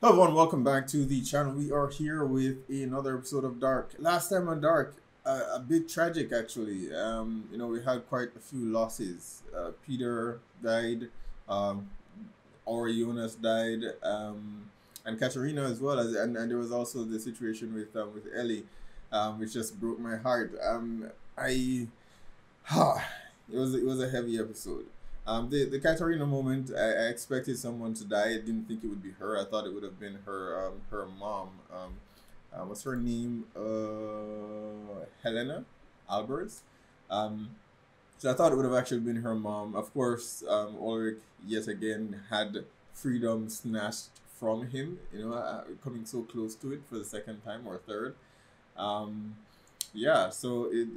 Hello everyone, welcome back to the channel. We are here with another episode of Dark. Last time on Dark, a bit tragic actually. We had quite a few losses. Peter died, um, Jonas died, and Katerina as well. And there was also the situation with Ellie, which just broke my heart. I it was a heavy episode. The Katarina moment, I expected someone to die. I didn't think it would be her. I thought it would have been her mom. What's her name? Helena Albers. Um, so I thought it would have actually been her mom. Of course, Ulrich yet again had freedom snatched from him. Coming so close to it for the second time or third. Um, yeah, so it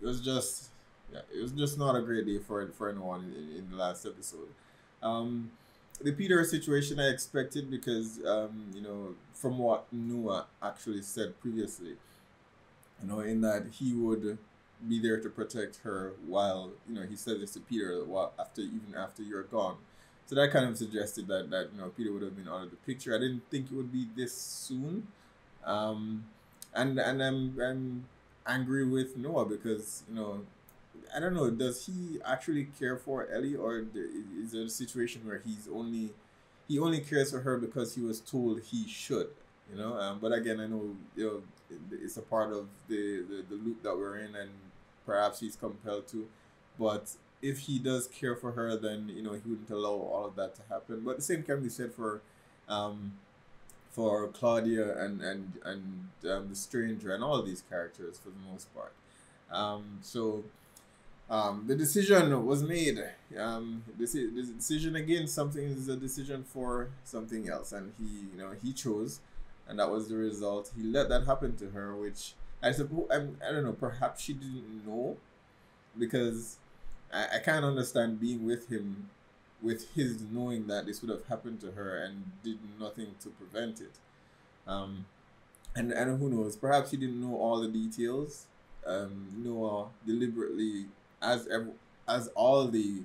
was just it was just not a great day for anyone in the last episode. Um, the Peter situation I expected because from what Noah actually said previously, in that he would be there to protect her while he said this to Peter while after you're gone. So that kind of suggested that Peter would have been out of the picture. I didn't think it would be this soon. Um, and I'm angry with Noah because I don't know. Does he actually care for Ellie, or is there a situation where he only cares for her because he was told he should? But again, I know it's a part of the loop that we're in, and perhaps he's compelled to. But if he does care for her, then he wouldn't allow all of that to happen. But the same can be said um, for Claudia and the stranger and all of these characters for the most part. The decision was made. The decision again, something is a decision for something else, and he chose, and that was the result. He let that happen to her, which I suppose I don't know. Perhaps she didn't know, because I can't understand being with him, with his knowing that this would have happened to her and did nothing to prevent it. Um, and who knows? Perhaps he didn't know all the details. Noah deliberately, as as all the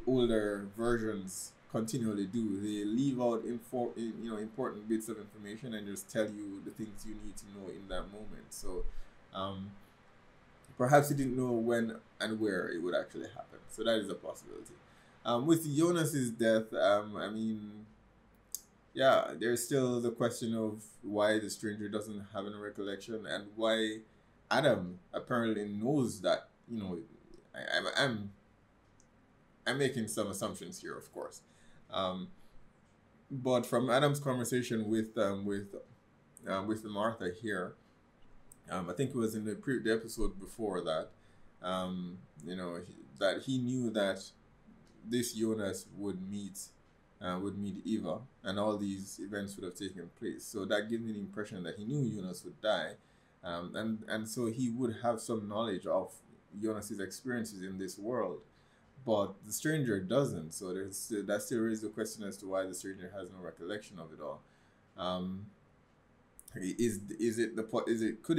older versions continually do, they leave out important bits of information and just tell you the things you need to know in that moment. So um, perhaps he didn't know when and where it would actually happen. So that is a possibility. With Jonas's death, I mean, yeah, there's still the question of why the stranger doesn't have any recollection, and why Adam apparently knows that. I'm making some assumptions here, of course, um, but from Adam's conversation with Martha here, I think it was in the episode before that, that he knew that this Jonas would meet Eva, and all these events would have taken place. So that gives me the impression that he knew Jonas would die, and so he would have some knowledge of Jonas's experiences in this world, but the stranger doesn't. So that still raises the question as to why the stranger has no recollection of it all. Um, could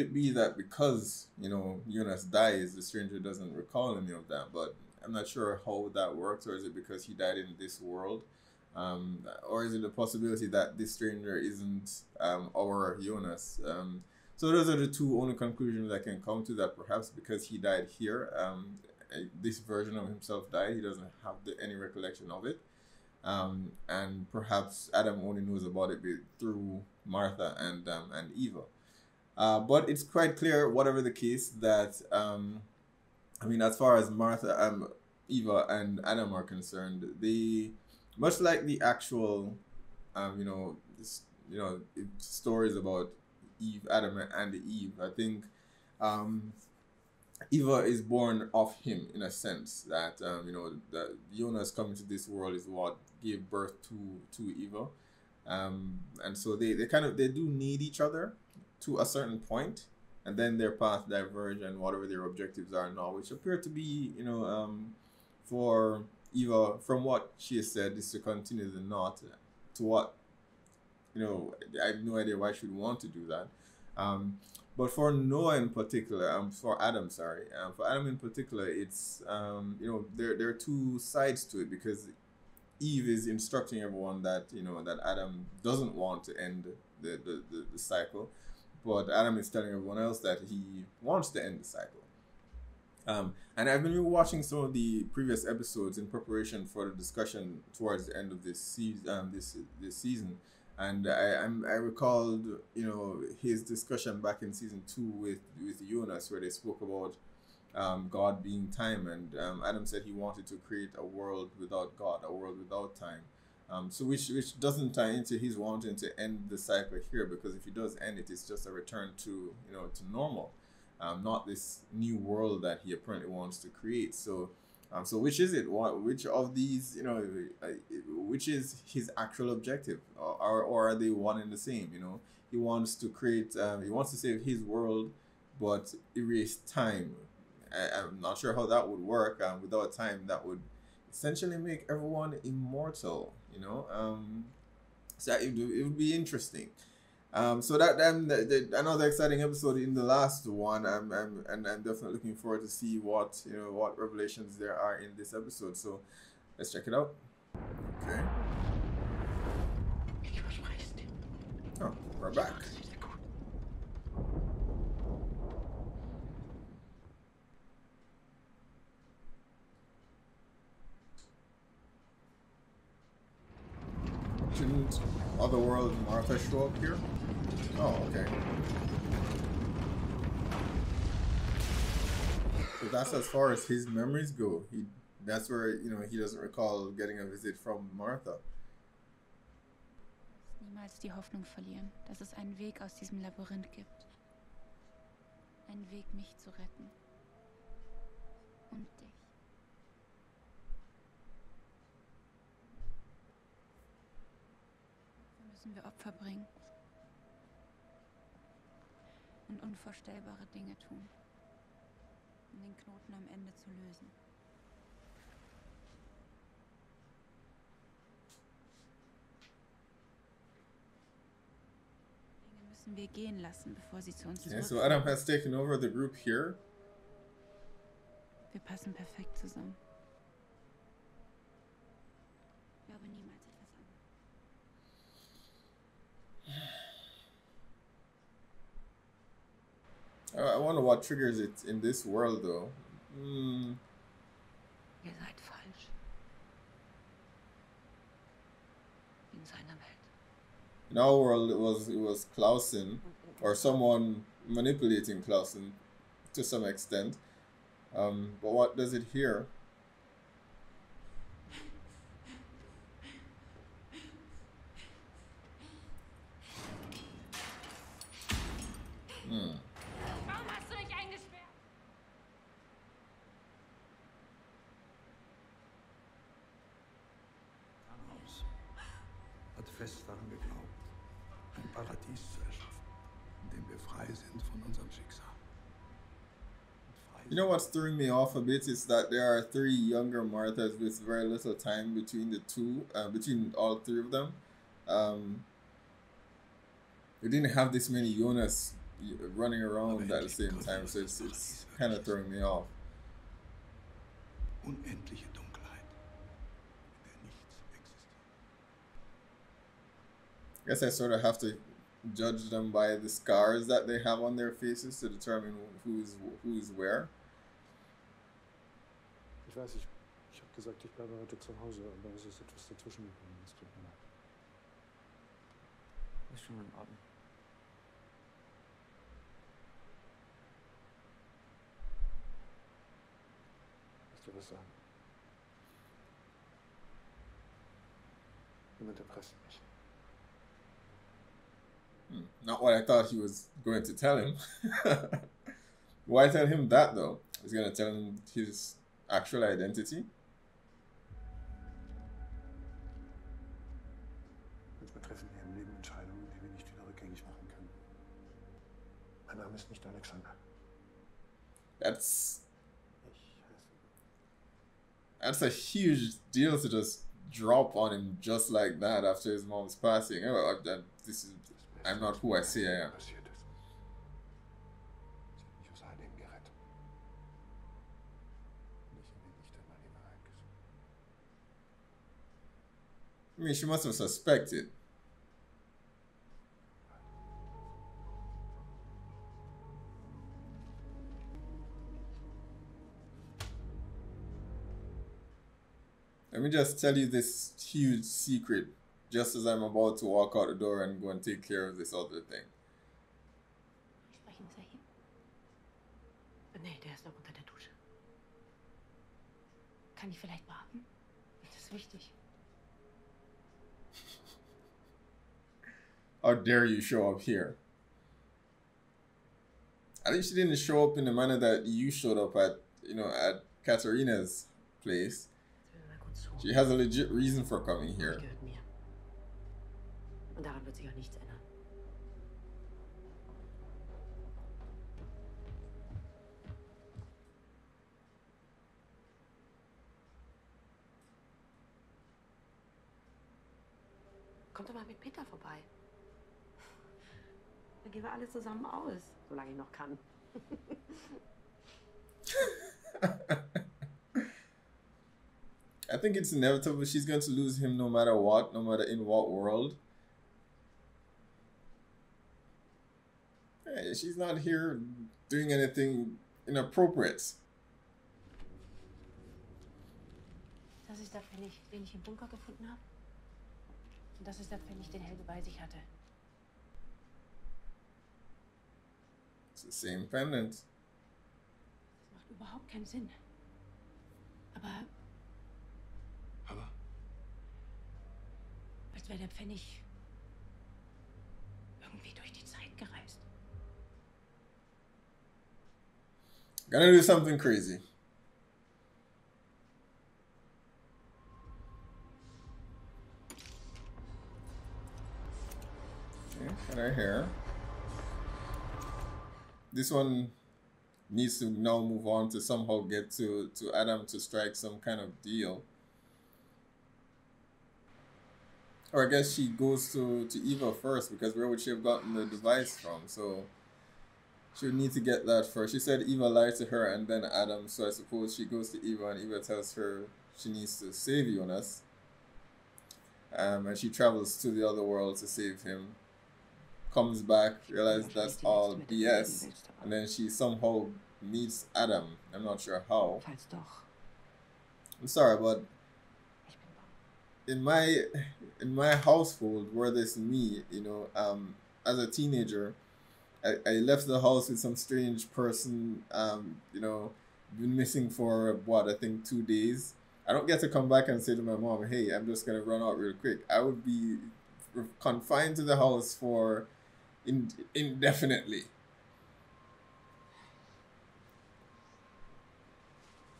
it be that because Jonas dies, the stranger doesn't recall any of that? But I'm not sure how that works. Or is it because he died in this world? Or is it a possibility that this stranger isn't our Jonas? So those are the two only conclusions I can come to, that perhaps because he died here, this version of himself died. He doesn't have any recollection of it. And perhaps Adam only knows about it through Martha and Eva. But it's quite clear, whatever the case, that as far as Martha, Eva, and Adam are concerned, they, much like the actual, stories about Adam and Eve. I think Eva is born of him, in a sense that that Jonas coming to this world is what gave birth to Eva, and so they do need each other to a certain point, and then their paths diverge, and whatever their objectives are now, which appear to be for Eva, from what she has said, is to continue the knot. To what I have no idea why she would want to do that. But for Noah in particular, for Adam, sorry, for Adam in particular, it's there are two sides to it, because Eve is instructing everyone that, you know, that Adam doesn't want to end the cycle, but Adam is telling everyone else that he wants to end the cycle. And I've been watching some of the previous episodes in preparation for the discussion towards the end of this season. This season, and I recalled, you know, his discussion back in season 2 with Jonas, where they spoke about God being time, and Adam said he wanted to create a world without God, a world without time. So which doesn't tie into his wanting to end the cycle here, because if he does end it, it's just a return to, you know, to normal, not this new world that he apparently wants to create. So, so which is it? Which of these, you know, which is his actual objective, or are they one and the same? You know, he wants to create, he wants to save his world, but erase time. I'm not sure how that would work. Without time, that would essentially make everyone immortal, you know. So it would be interesting. So that another exciting episode in the last one. I'm definitely looking forward to see what, you know, what revelations there are in this episode. So let's check it out. Okay. Oh, we're back. Shouldn't Otherworld Martha show up here? Oh, okay. So that's as far as his memories go. That's where, you know, he doesn't recall getting a visit from Martha. Niemals die Hoffnung verlieren, dass es einen Weg aus diesem Labyrinth gibt. Einen Weg, mich zu retten. Und dich. Müssen wir Opfer bringen und unvorstellbare Dinge tun, um den Knoten am Ende zu lösen. Dinge müssen wir gehen lassen, bevor sie zu uns zurückkommen. So Adam has taken over the group here. Wir passen perfekt zusammen. Ich glaube niemals etwas anderes. I wonder what triggers it in this world, though. Ihr seid falsch. In seiner Welt. In our world, it was Clausen, or someone manipulating Clausen to some extent. But what does it here? Warum hast du dich eingesperrt? Thanos hat fest daran geglaubt, ein Paradies zu erschaffen, in dem wir frei sind von unserem Schicksal. You know what's throwing me off a bit is that there are 3 younger Marthas with very little time between the two, between all 3 of them. We didn't have this many Jonas running around at the same time, so it's kind of throwing me off. Unendliche Dunkelheit, in der nichts existiert. I guess I sort of have to judge them by the scars that they have on their faces to determine who's where. Ich weiß, ich habe gesagt, ich bleibe heute zu Hause, aber es ist etwas dazwischen gekommen. Es tut mir leid. Ist schon in Ordnung. Willst du was sagen? Jemand erpresst mich. Not what I thought he was going to tell him. Why tell him that, though? He's going to tell him his actual identity? Manchmal treffen wir im Leben Entscheidungen, die wir nicht wieder rückgängig machen können. Mein Name ist nicht Alexander. That's Ich heiße. a huge deal to just drop on him just like that after his mom's passing. I'm not who I say I am. Passiert ist. Sie hat mich aus all dem gerettet. Und ich habe ihn nicht einmal in eingesucht. I mean, she must have suspected. Let me just tell you this huge secret just as I'm about to walk out the door and go and take care of this other thing. Sprechen Sie ihn? Nee, der ist noch unter der Dusche. Kann ich vielleicht warten? Das ist wichtig. How dare you show up here? At least she didn't show up in the manner that you showed up at, you know, at Katarina's place. She has a legit reason for coming here. Gehört mir. Und daran wird sich auch nichts ändern. Kommt doch mal mit Peter vorbei. Dann gehen wir alle zusammen aus, solange ich noch kann. I think it's inevitable. She's going to lose him no matter what, no matter in what world. Hey, she's not here doing anything inappropriate. Das ist der Pfennig, den ich im Bunker gefunden habe. Und das ist der Pfennig, den Helge bei sich hatte. It's the same pendant. Das macht überhaupt keinen Sinn. Aber als wäre der Pfennig irgendwie durch die Zeit gereist. Gonna do something crazy. Okay, got our hair. This one needs to now move on to somehow get to Adam to strike some kind of deal. Or I guess she goes to Eva first, because where would she have gotten the device from? So she would need to get that first. She said Eva lied to her and then Adam, so I suppose she goes to Eva and Eva tells her she needs to save Jonas. And she travels to the other world to save him. Comes back, realizes that's all BS, and then she somehow meets Adam. I'm not sure how. Falls doch. I'm sorry, but Ich bin in my household, where this me, you know, as a teenager, I left the house with some strange person, you know, been missing for what, I think 2 days. I don't get to come back and say to my mom, hey, I'm just gonna run out real quick. I would be confined to the house for indefinitely.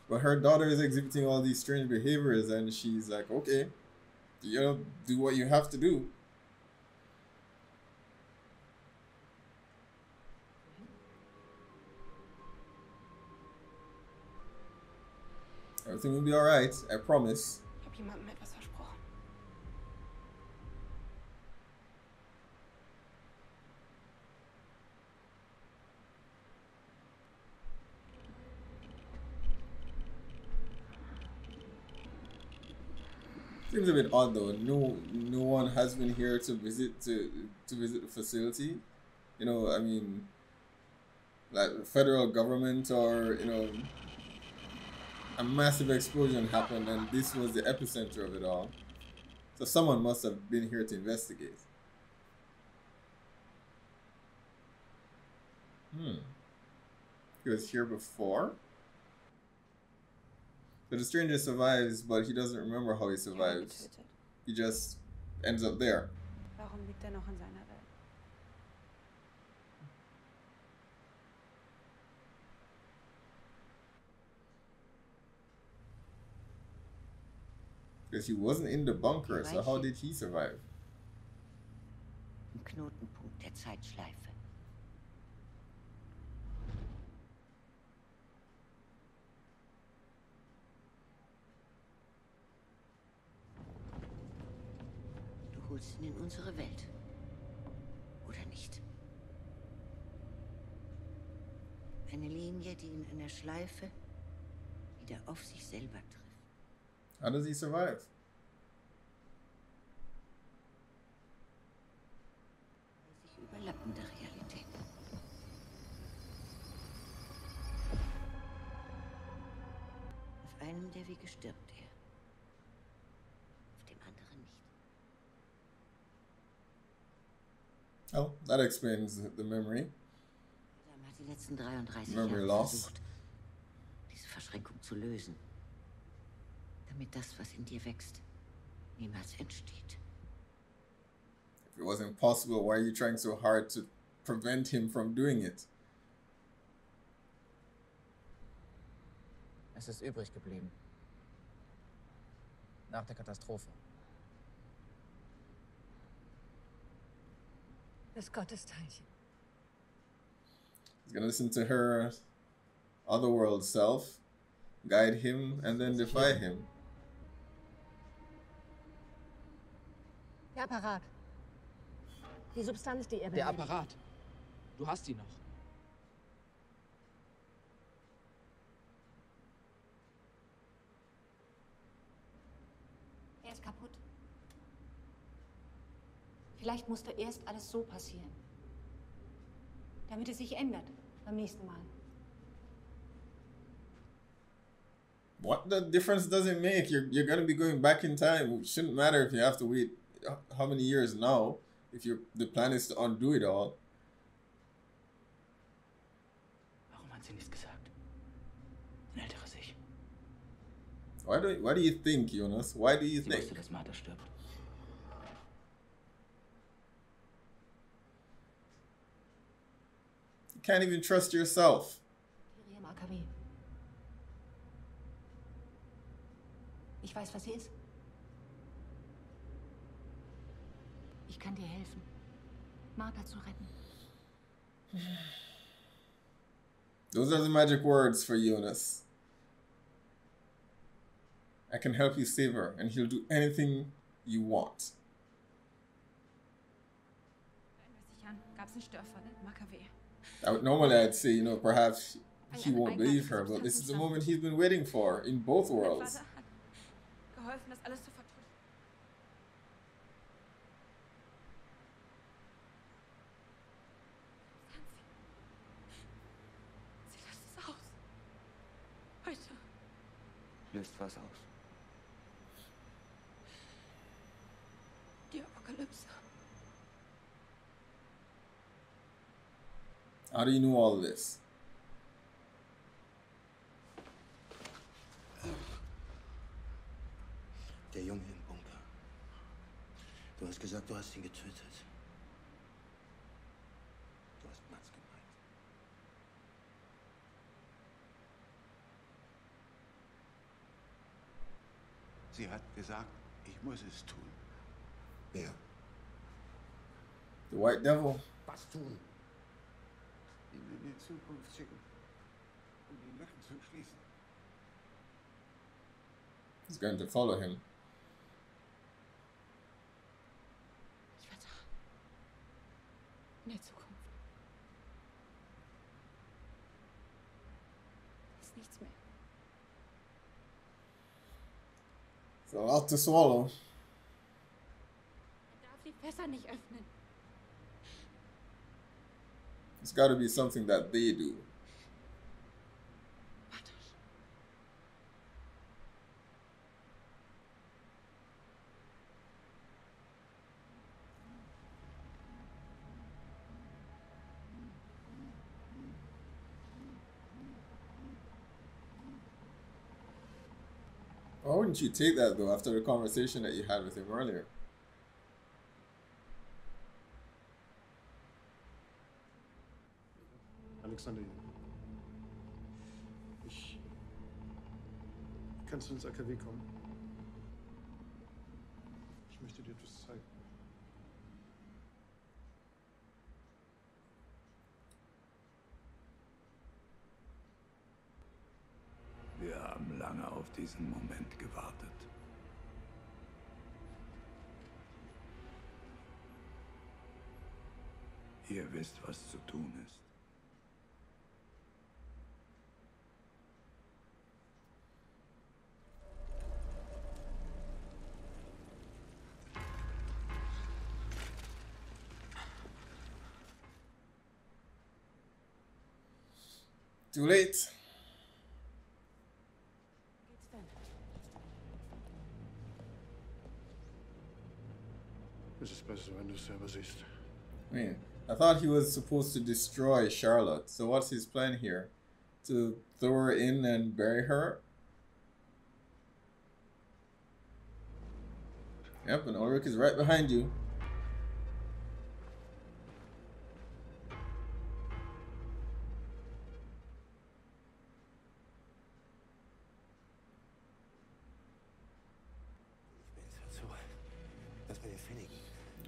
But her daughter is exhibiting all these strange behaviors, and she's like, okay, you know, do what you have to do. Everything will be alright, I promise. Ich habe jemandem etwas versprochen. Seems a bit odd though. No one has been here to visit visit the facility. You know, I mean, like the federal government, or you know, a massive explosion happened and this was the epicenter of it all. So someone must have been here to investigate. He was here before? So the stranger survives, but he doesn't remember how he survives. He just ends up there. Warum liegt er noch in seiner Welt? Because he wasn't in the bunker, so how did he survive? Im Knotenpunkt der Zeitschleife. Du holst ihn in unsere Welt. Oder nicht? Eine Linie, die in einer Schleife wieder auf sich selber trifft. How does he survive? Wege stirbt er. Auf dem anderen nicht. Oh, that explains the memory. Adam hat die letzten 33 Memory Jahre loss. versucht, diese Verschränkung zu lösen. Damit das, was in dir wächst, niemals entsteht. If it wasn't possible, why are you trying so hard to prevent him from doing it? Es ist übrig geblieben. Nach der Katastrophe. Das Gottesteilchen. He's gonna listen to her otherworld self, guide him, and then defy him. Der Apparat. Die Substanz, die er Der benennt. Apparat. Du hast ihn noch. Er ist kaputt. Vielleicht musste erst alles so passieren. Damit es sich ändert beim nächsten Mal. What the difference does it make? You're gonna be going back in time. It shouldn't matter if you have to wait how many years now. If the plan is to undo it all. Warum hat sie nichts gesagt? Ein älteres Ich. Why do you think, Jonas? Why do you Sie think? wusste, dass Martha stirbt. You can't even trust yourself. Materie im AKW. Ich weiß, was sie ist. Ich kann dir helfen, Martha zu retten. Those are the magic words for Jonas. I can help you save her, and he'll do anything you want. Gab es einen Störfall im AKW. Normally I'd say, perhaps he won't believe her, but this is the moment he's been waiting for in both worlds. Vater hat geholfen, das alles zu vertuschen. Sie lässt es aus. Heute. Löst was aus. Die Apokalypse. How do you know all this? Der Junge im Bunker. Du hast gesagt, du hast ihn getötet. Du hast Mats gemeint. Sie hat gesagt, ich muss es tun. Wer? The White Devil? Was tun? Ihn in die Zukunft schicken, um die Lücken zu schließen. He's going to follow him. Ich werde in der Zukunft. Ist nichts mehr. It's a lot to swallow. Er darf die Fässer nicht öffnen. It's got to be something that they do. Warte. Why wouldn't you take that though after the conversation that you had with him earlier? Alexander, kannst du ins AKW kommen? Ich möchte dir etwas zeigen. Wir haben lange auf diesen Moment gewartet. Ihr wisst, was zu tun ist. Too late. Geht's denn? Es ist besser, wenn du es selber siehst. Man, I thought he was supposed to destroy Charlotte. So what's his plan here? To throw her in and bury her? Yep, and Ulrich is right behind you.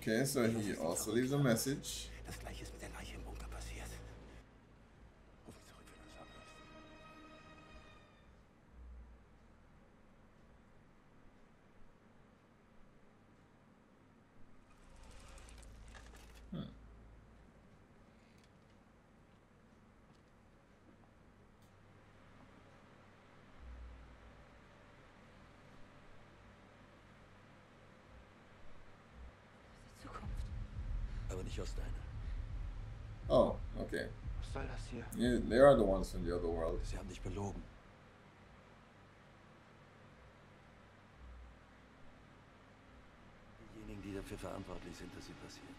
Okay, so he also leaves a message. Das Gleiche ist mit der Leiche im Bunker passiert. Ruf mich zurück, wenn du es haben willst. Aber nicht aus deiner. Oh, okay. Was soll das hier? Yeah, they are the ones from the other world. Sie haben dich belogen. Diejenigen, die dafür verantwortlich sind, dass sie passieren.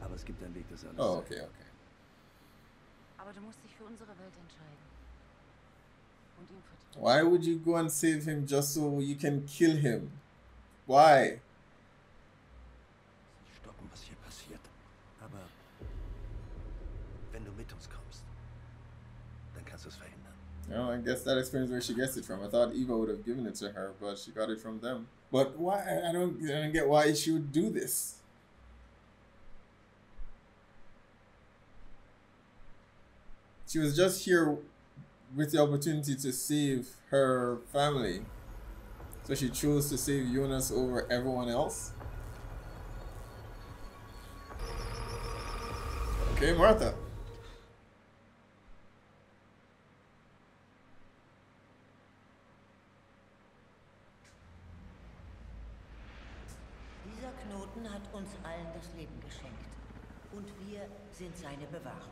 Aber es gibt einen Weg, das alles. Oh, okay, okay. Aber du musst dich für unsere Welt entscheiden. Und ihm vertrauen. Why would you go and save him just so you can kill him? Why? Nicht stoppen, was hier passiert. Aber wenn du mit uns kommst, dann kannst du es verhindern. Well, I guess that explains where she gets it from. I thought Eva would have given it to her, but she got it from them. But why? I don't get why she would do this. She was just here with the opportunity to save her family. So she chose to save Jonas over everyone else. Okay, Martha. Dieser Knoten hat uns allen das Leben geschenkt. Und wir sind seine Bewahrer.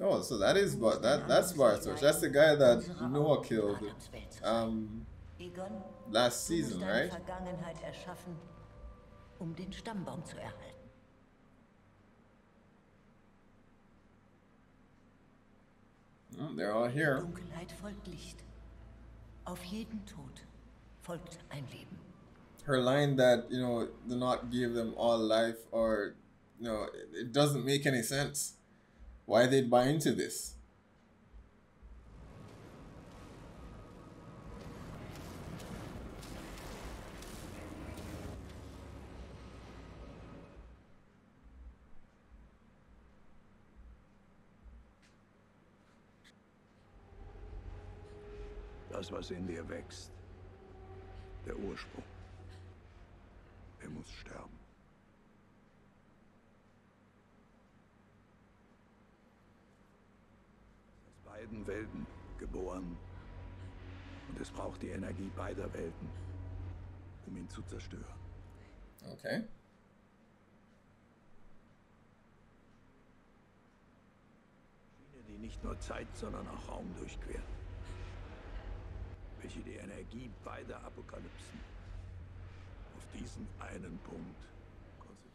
Oh, so that is that's Bartosz. That's the guy that Noah killed Egon, last du musst season, deine right? Vergangenheit erschaffen, um den Stammbaum zu erhalten. They're all here. Dunkelheit folgt Licht. Auf jeden Tod folgt ein Leben. Her line that, you know, do not give them all life, or, you know, it doesn't make any sense. Why they'd buy into this? Das, was in dir wächst, der Ursprung, er muss sterben. Aus beiden Welten geboren. Und es braucht die Energie beider Welten, um ihn zu zerstören. Okay. Schiene, die nicht nur Zeit, sondern auch Raum durchquert. Welche die Energie beider Apokalypsen auf diesen einen Punkt konzentriert.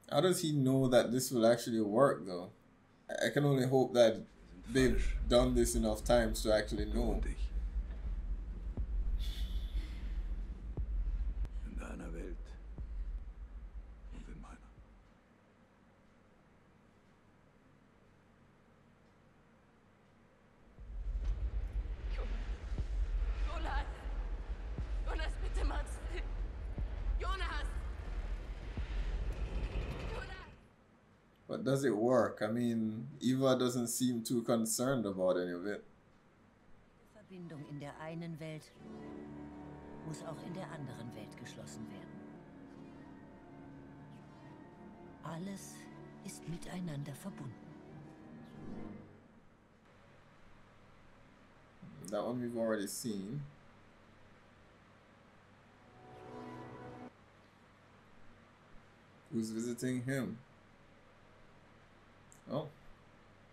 How does he know that this will actually work, though? I can only hope that they've done this enough times to actually know. Und ich. In deiner Welt und in meiner. Jonas! Jonas, bitte mach's! Jonas! Jonas! But does it work? I mean, Eva doesn't seem too concerned about any of it. Die Verbindung in der einen Welt muss auch in der anderen Welt geschlossen werden. Alles ist miteinander verbunden. That one we've already seen. Who's visiting him? Oh,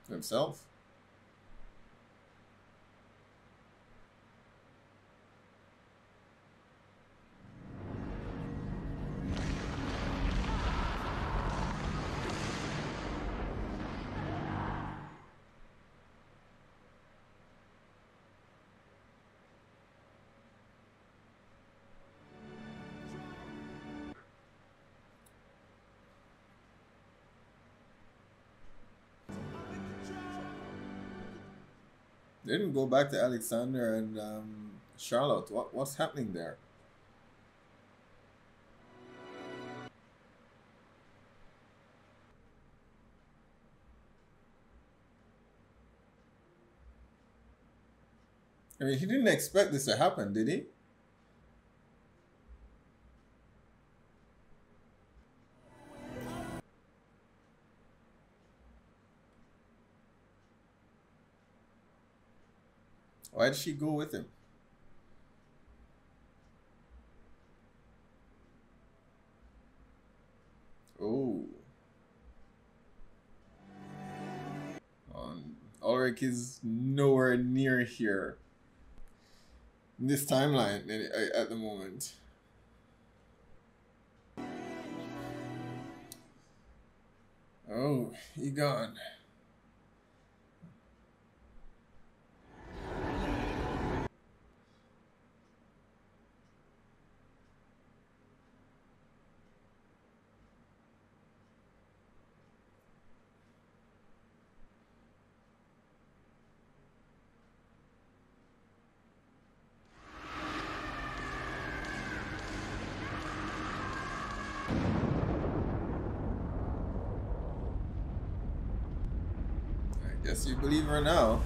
himself. They didn't go back to Alexander and Charlotte. What's happening there? I mean, he didn't expect this to happen, did he? Why did she go with him? Oh. Ulrich is nowhere near here in this timeline at the moment. Oh, he gone. Guess you believe her now.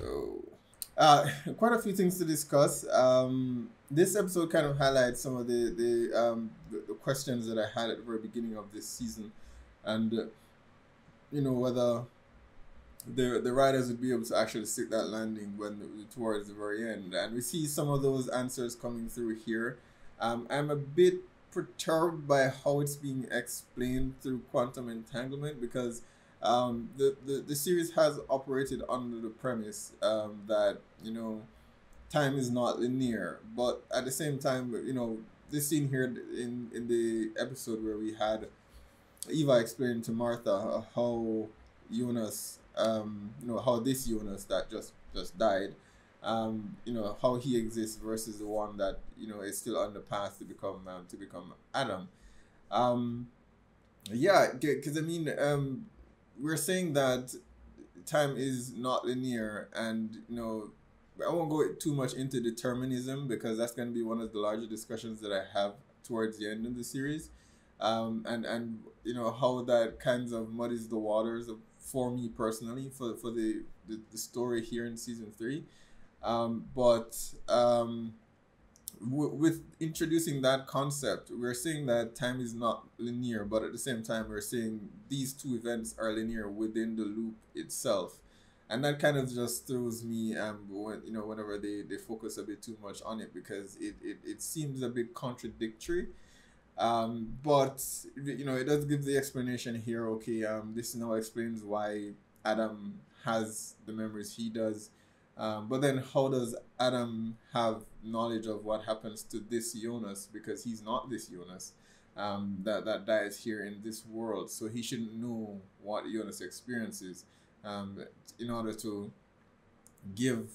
So, quite a few things to discuss. This episode kind of highlights some of the questions that I had at the very beginning of this season, and you know, whether the writers would be able to actually stick that landing when towards the very end, and we see some of those answers coming through here. I'm a bit perturbed by how it's being explained through quantum entanglement, because the series has operated under the premise that, you know, time is not linear, but at the same time, you know, this scene here in the episode where we had Eva explain to Martha how Jonas, you know, how this Jonas that just died, you know, how he exists versus the one that, you know, is still on the path to become Adam. Yeah, because I mean, we're saying that time is not linear, and you know, I won't go too much into determinism because that's going to be one of the larger discussions that I have towards the end of the series, and you know how that kinds of muddies the waters for me personally for the story here in season 3. With introducing that concept, we're saying that time is not linear, but at the same time, we're saying these two events are linear within the loop itself, and that kind of just throws me when, you know, whenever they focus a bit too much on it, because it seems a bit contradictory. But you know, it does give the explanation here. Okay, this now explains why Adam has the memories he does. But then how does Adam have knowledge of what happens to this Jonas, because he's not this Jonas that dies here in this world, so he shouldn't know what Jonas experiences in order to give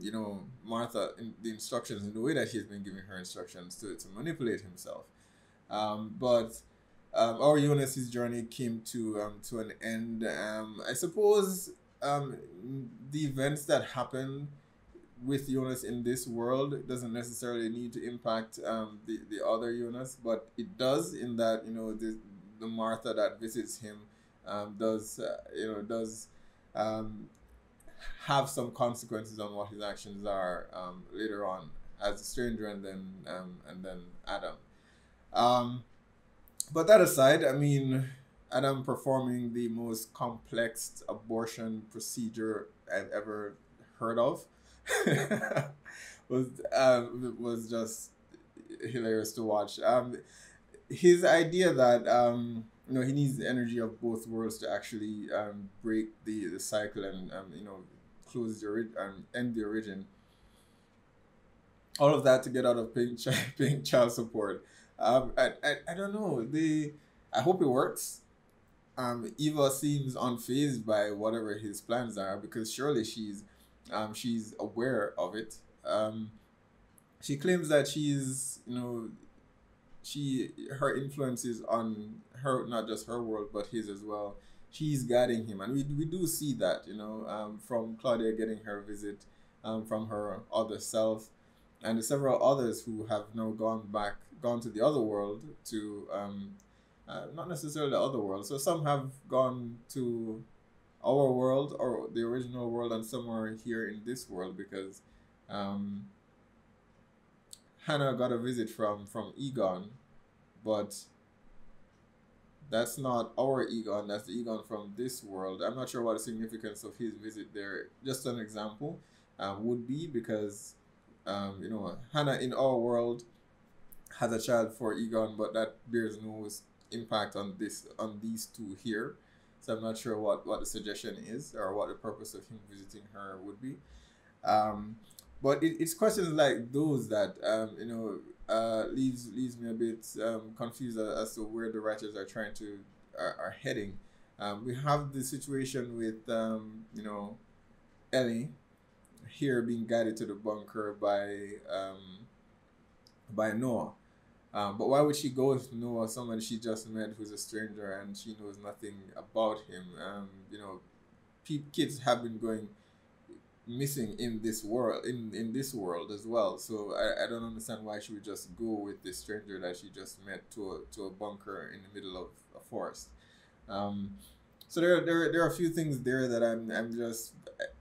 you know, Martha the instructions in the way that he's been giving her instructions to manipulate himself. But our Jonas's journey came to an end. I suppose the events that happen with Jonas in this world doesn't necessarily need to impact the other Jonas, but it does, in that, you know, the Martha that visits him does have some consequences on what his actions are later on as a stranger, and then Adam. But that aside, I mean, Adam performing the most complex abortion procedure I've ever heard of was just hilarious to watch. His idea that you know, he needs the energy of both worlds to actually break the cycle and you know, close the end the origin. All of that to get out of paying child support. I don't know. I hope it works. Eva seems unfazed by whatever his plans are, because surely she's aware of it. She claims that she's, you know, her influence is on her, not just her world but his as well. she's guiding him, and we do see that, you know, from Claudia getting her visit from her other self, and the several others who have now gone to the other world to not necessarily the other world. So some have gone to our world or the original world, and some are here in this world because Hannah got a visit from Egon, but that's not our Egon, that's the Egon from this world. I'm not sure what the significance of his visit there, just an example, would be, because, you know, Hannah in our world has a child for Egon, but that bears no impact on these two here. So I'm not sure what the suggestion is or what the purpose of him visiting her would be. But it's questions like those that, you know, leaves me a bit confused as to where the writers are trying to are heading. We have the situation with you know, Ellie here being guided to the bunker by Noah. But why would she go with Noah, someone she just met who's a stranger and she knows nothing about him? You know, kids have been going missing in this world, in this world as well. So I don't understand why she would just go with this stranger that she just met to a bunker in the middle of a forest. So there are a few things there that I'm just,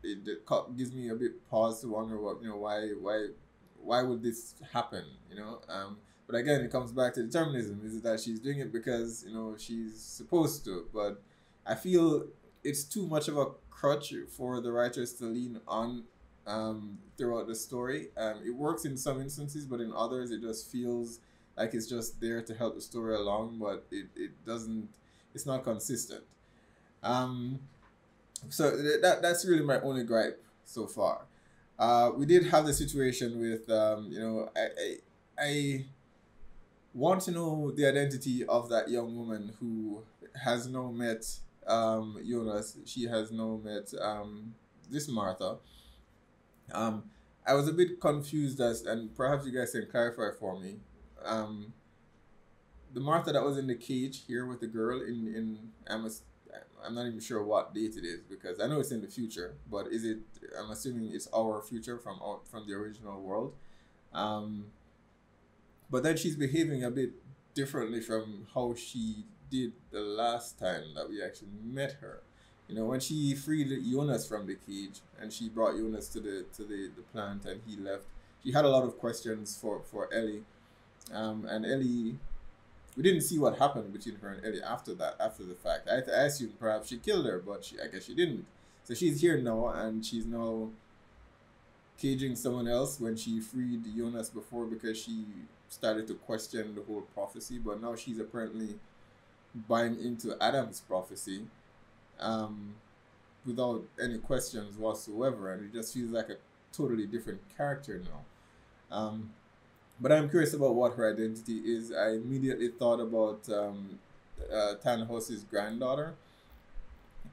it gives me a bit pause to wonder what, you know, why would this happen, you know? But again, it comes back to determinism. Is it that she's doing it because, you know, she's supposed to? But I feel it's too much of a crutch for the writers to lean on throughout the story. It works in some instances, but in others it just feels like it's just there to help the story along, but it doesn't, it's not consistent. So that's really my only gripe so far. We did have the situation with, you know, I want to know the identity of that young woman who has now met Jonas. She has now met this Martha. I was a bit confused as, and perhaps you guys can clarify for me. The Martha that was in the cage here with the girl in I'm not even sure what date it is, because I know it's in the future, but is it, I'm assuming it's our future from the original world. But then she's behaving a bit differently from how she did the last time that we actually met her. You know, when she freed Jonas from the cage and she brought Jonas to the plant and he left, she had a lot of questions for Ellie. And Ellie, we didn't see what happened between her and Ellie after that, after the fact. I assumed perhaps she killed her, but I guess she didn't. So she's here now, and she's now caging someone else when she freed Jonas before, because she started to question the whole prophecy. But now she's apparently buying into Adam's prophecy without any questions whatsoever, and it just feels like a totally different character now. But I'm curious about what her identity is. I immediately thought about Tannhaus's granddaughter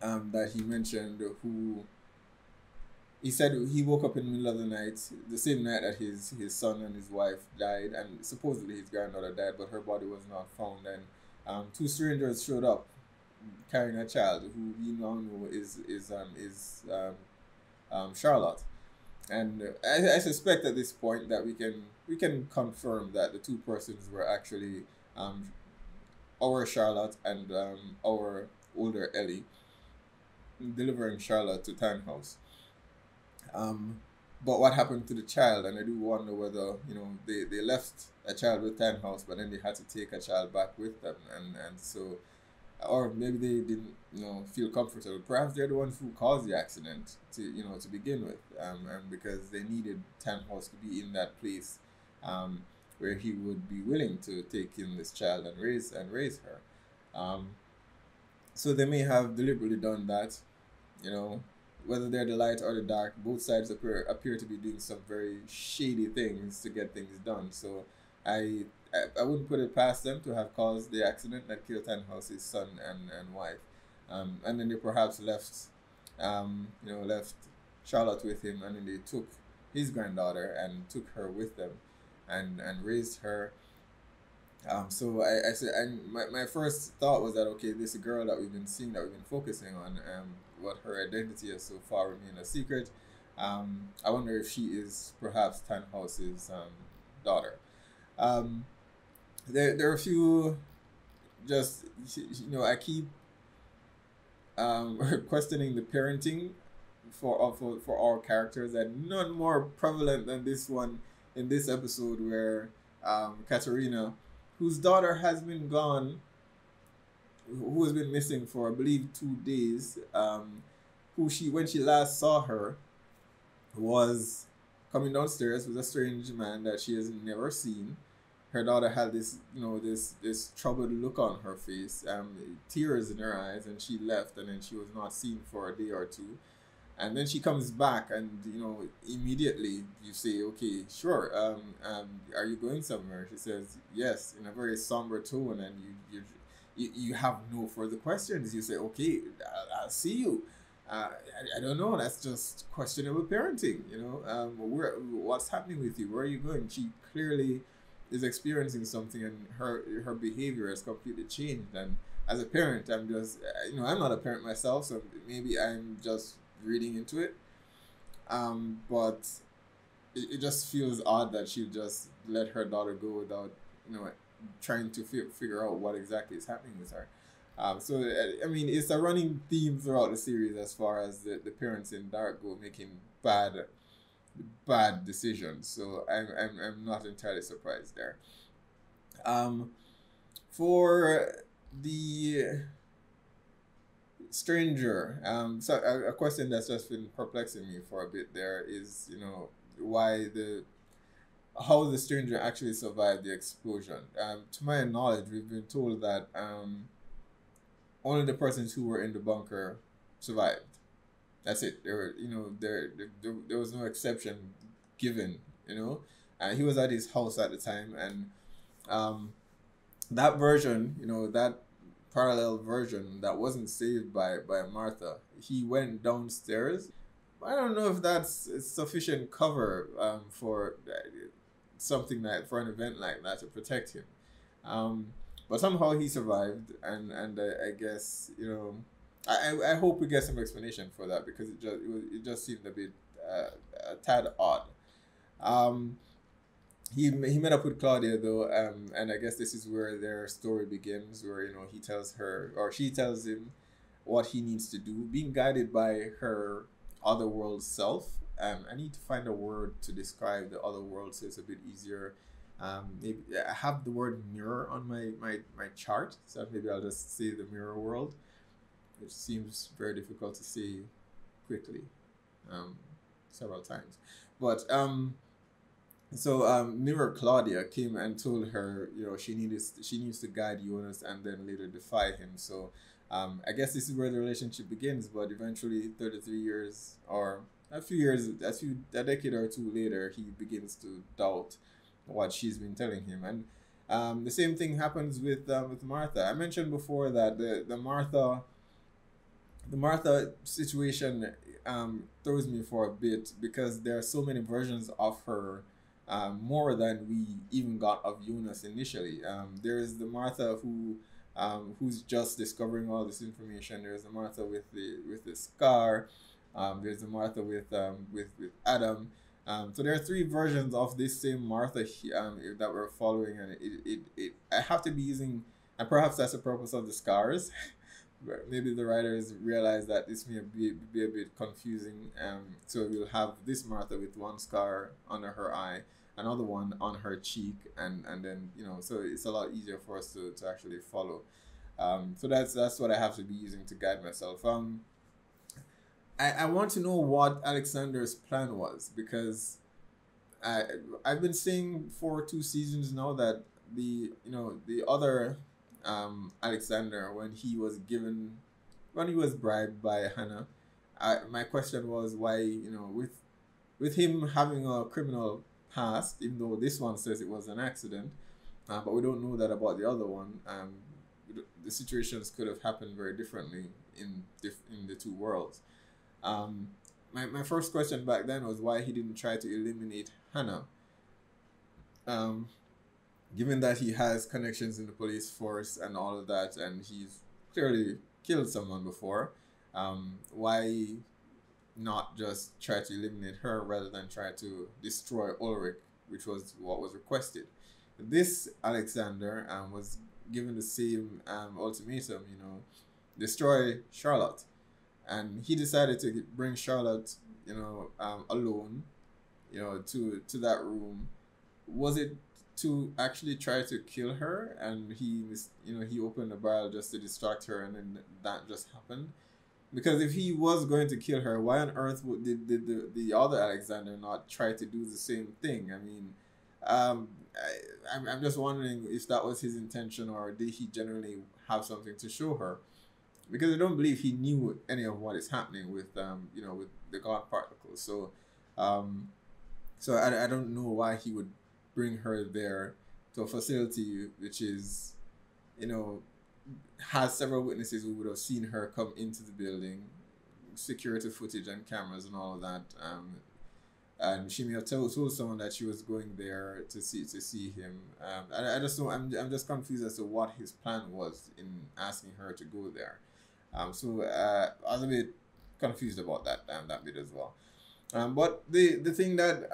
that he mentioned, who he said he woke up in the middle of the night, the same night that his son and his wife died, and supposedly his granddaughter died, but her body was not found. And two strangers showed up carrying a child who we now know is Charlotte. And I suspect at this point that we can confirm that the two persons were actually our Charlotte and our older Ellie, delivering Charlotte to Tannhaus. But what happened to the child? And I do wonder whether, you know, they left a child with Tannhaus, but then they had to take a child back with them, and so, or maybe they didn't, you know, feel comfortable. Perhaps they're the ones who caused the accident to begin with, and because they needed Tannhaus to be in that place where he would be willing to take in this child and raise her. So they may have deliberately done that, you know. Whether they're the light or the dark, both sides appear to be doing some very shady things to get things done. So I wouldn't put it past them to have caused the accident that killed Tannhaus's son and wife. And then they perhaps left Charlotte with him, and then they took his granddaughter and took her with them and raised her So I said, and my first thought was that, okay, this girl that we've been seeing, that we've been focusing on, what her identity is so far remain a secret. I wonder if she is perhaps Tannhaus's daughter. Um, there are a few, just, I keep questioning the parenting for our characters, and none more prevalent than this one in this episode, where Katerina, whose daughter has been gone, who has been missing for I believe 2 days, who she when she last saw her was coming downstairs with a strange man that she has never seen. Her daughter had this, this troubled look on her face, tears in her eyes, and she left, and then she was not seen for a day or two. And then she comes back, and immediately you say, okay, sure, are you going somewhere? She says yes, in a very somber tone, and you have no further questions. You say, okay, I'll see you. I don't know. That's just questionable parenting. What's happening with you? Where are you going? She clearly is experiencing something, and her behavior has completely changed. And as a parent, I'm just, I'm not a parent myself, so maybe I'm just reading into it. But it just feels odd that she just let her daughter go without, trying to figure out what exactly is happening with her. So I mean, it's a running theme throughout the series as far as the parents in Dark go making bad decisions. So I'm not entirely surprised there. For the stranger, so a question that's just been perplexing me for a bit there is, how the stranger actually survived the explosion. To my knowledge, we've been told that only the persons who were in the bunker survived. That's it. There was no exception given. He was at his house at the time, and that version, that parallel version that wasn't saved by Martha, he went downstairs. I don't know if that's sufficient cover for something for an event like that to protect him. But somehow he survived, and I guess I hope we get some explanation for that, because it just seemed a bit a tad odd. He met up with Claudia though, and I guess this is where their story begins, where he tells her, or she tells him, what he needs to do, being guided by her otherworld self. I need to find a word to describe the otherworld so it's a bit easier. Maybe I have the word mirror on my chart, so maybe I'll just say the mirror world, which seems very difficult to say quickly, several times. But so Mirror Claudia came and told her, she needs to guide Jonas and then later defy him. So I guess this is where the relationship begins. But eventually, 33 years or a decade or two later, he begins to doubt what she's been telling him. And the same thing happens with Martha. I mentioned before that the Martha situation throws me for a bit, because there are so many versions of her, more than we even got of Jonas initially. There's the Martha who's just discovering all this information. There's the Martha with the scar. There's the Martha with Adam. So there are three versions of this same Martha that we're following, and I have to be using, and perhaps that's the purpose of the scars. Maybe the writers realize that this may be a bit confusing. So we'll have this Martha with one scar under her eye, another one on her cheek, and then so it's a lot easier for us to actually follow. So that's what I have to be using to guide myself. I want to know what Alexander's plan was, because I've been saying for 2 seasons now that the other Alexander, when he was bribed by Hannah, my question was why, with him having a criminal past, even though this one says it was an accident, but we don't know that about the other one. The situations could have happened very differently in the two worlds. My first question back then was why he didn't try to eliminate Hannah. given that he has connections in the police force and all of that, and he's clearly killed someone before, why not just try to eliminate her rather than try to destroy Ulrich, which was what was requested? This Alexander was given the same ultimatum, destroy Charlotte. And he decided to bring Charlotte, alone, to that room. Was it to actually try to kill her? And he opened the barrel just to distract her, and then that just happened. Because if he was going to kill her, why on earth did the other Alexander not try to do the same thing? I mean, I'm just wondering if that was his intention, or did he generally have something to show her? Because I don't believe he knew any of what is happening with with the God particles. So I don't know why he would bring her there to a facility which is, has several witnesses who would have seen her come into the building, security footage and cameras and all of that. And she may have told someone that she was going there to see him. I just don't. I'm just confused as to what his plan was in asking her to go there. So I was a bit confused about that bit as well. But the thing that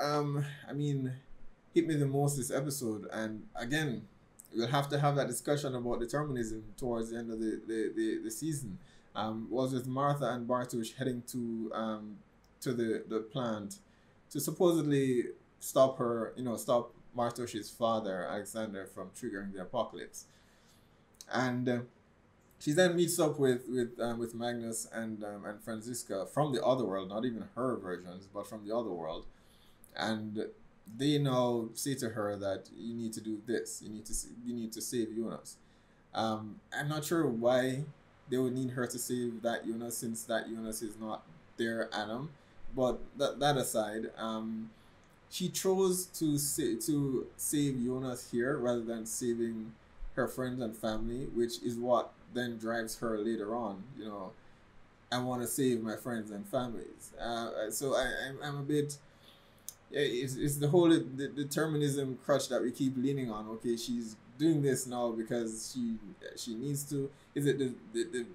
hit me the most this episode, and again, we'll have to have that discussion about determinism towards the end of the season, was with Martha and Bartosz heading to the plant to supposedly stop Bartosz's father Alexander from triggering the apocalypse. And she then meets up with Magnus and Franziska from the other world, not even her versions, but from the other world. And they now say to her that you need to do this. You need to save Jonas. I'm not sure why they would need her to save that Jonas, since that Jonas is not their Adam. But that aside, she chose to save Jonas here rather than saving her friends and family, which is what then drives her later on. I want to save my friends and families. So I'm a bit. It's the whole determinism crutch that we keep leaning on. Okay, she's doing this now because she needs to. Is it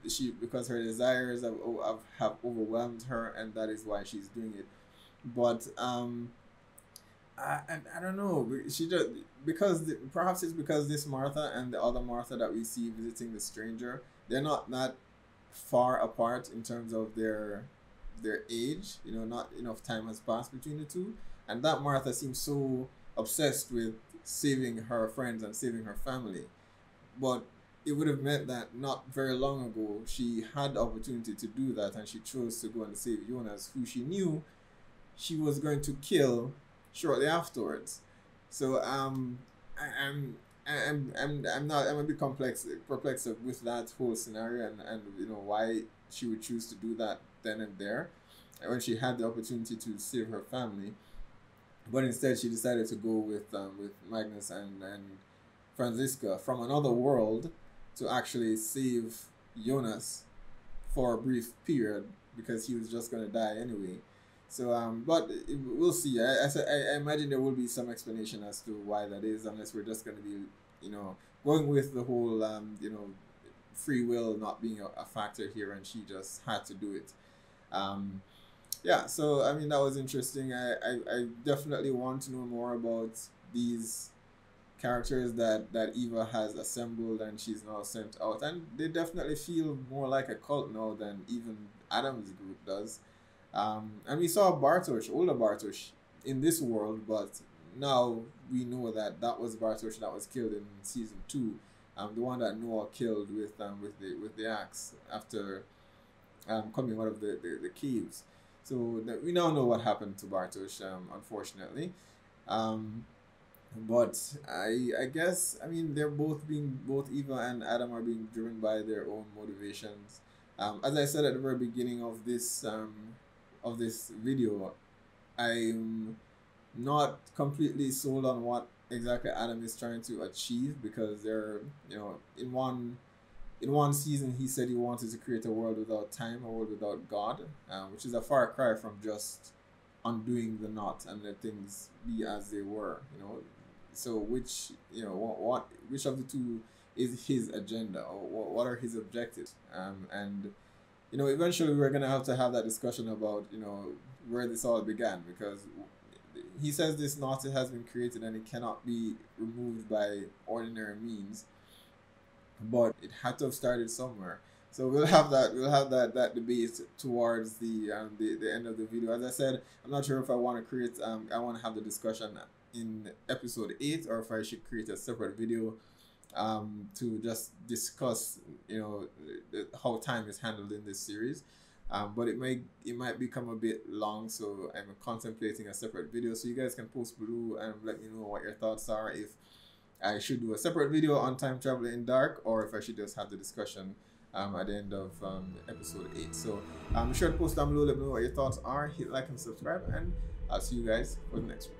she because her desires have overwhelmed her, and that is why she's doing it? But I don't know. She just perhaps it's because this Martha and the other Martha that we see visiting the stranger, they're not that far apart in terms of their age. Not enough time has passed between the two, and that Martha seems so obsessed with saving her friends and saving her family. But it would have meant that not very long ago she had the opportunity to do that, and she chose to go and save Jonas, who she knew she was going to kill shortly afterwards. So I'm a bit perplexed with that whole scenario, and why she would choose to do that then and there when she had the opportunity to save her family. But instead she decided to go with Magnus and Franziska from another world to actually save Jonas for a brief period, because he was just going to die anyway. So, but we'll see. I imagine there will be some explanation as to why that is, unless we're just going to be, going with the whole, free will not being a factor here, and she just had to do it. Yeah, so, that was interesting. I definitely want to know more about these characters that Eva has assembled and she's now sent out. And they definitely feel more like a cult now than even Adam's group does. And we saw older Bartosz, in this world, but now we know that was Bartosz that was killed in season 2, the one that Noah killed with the axe after coming out of the caves. So we now know what happened to Bartosz, unfortunately. But I guess they're both Eva and Adam are being driven by their own motivations. As I said at the very beginning of this video, I'm not completely sold on what exactly Adam is trying to achieve, because they're in one season he said he wanted to create a world without time, a world without God, which is a far cry from just undoing the knot and let things be as they were. So which, you know, which of the two is his agenda, or what are his objectives? And you know, eventually we're gonna have to have that discussion about, you know, where this all began, because he says this knot has been created and it cannot be removed by ordinary means, but it had to have started somewhere. So we'll have that debate towards the end of the video. As I said, I'm not sure if I want to create I want to have the discussion in episode 8, or if I should create a separate video to just discuss, you know, how time is handled in this series. But it might become a bit long, so I'm contemplating a separate video. So you guys can post below and let me know what your thoughts are, if I should do a separate video on time travel in dark, or if I should just have the discussion at the end of episode 8. So be sure to post down below, let me know what your thoughts are, hit like and subscribe, and I'll see you guys for the next one.